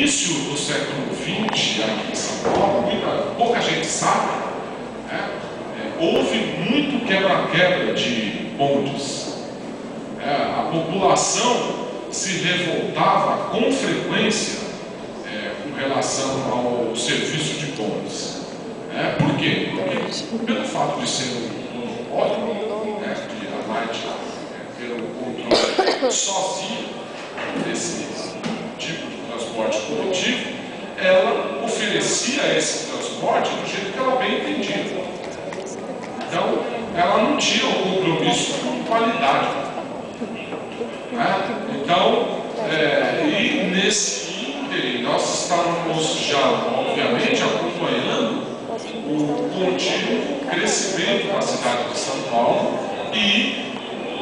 início do século XX, aqui em São Paulo, pouca gente sabe, né? Houve muito quebra-quebra de bondes. A população se revoltava com frequência com relação ao serviço de bondes. Por quê? Porque, pelo fato de ser um monopólio, de a Light ter um controle sozinho desse tipo de transporte coletivo, ela oferecia esse transporte do jeito que ela bem entendia. Então, ela não tinha um compromisso com qualidade. Então, e nesse ínterim, nós estamos já, obviamente, acompanhando o contínuo crescimento da cidade de São Paulo e,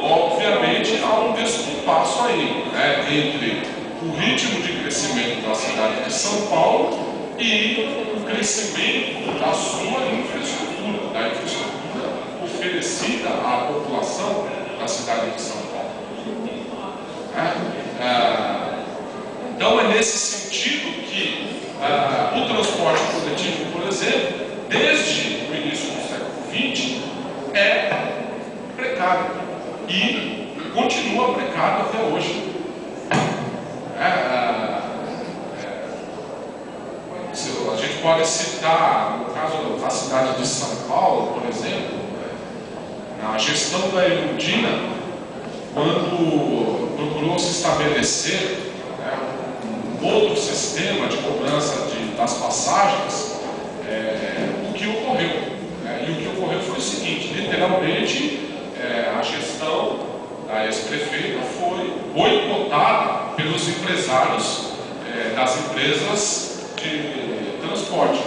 obviamente, há um descompasso aí, entre o ritmo de crescimento da cidade de São Paulo e o crescimento da sua infraestrutura, da infraestrutura oferecida à população da cidade de São Paulo. Então é nesse sentido que o transporte coletivo, por exemplo, desde o início do século XX, é precário e continua precário até hoje. A gente pode citar, no caso da cidade de São Paulo, por exemplo, na gestão da Erundina, quando procurou se estabelecer um outro sistema de cobrança das passagens, o que ocorreu. E o que ocorreu foi o seguinte: literalmente, a gestão da ex-prefeita foi boicotada pelos empresários das empresas de transporte.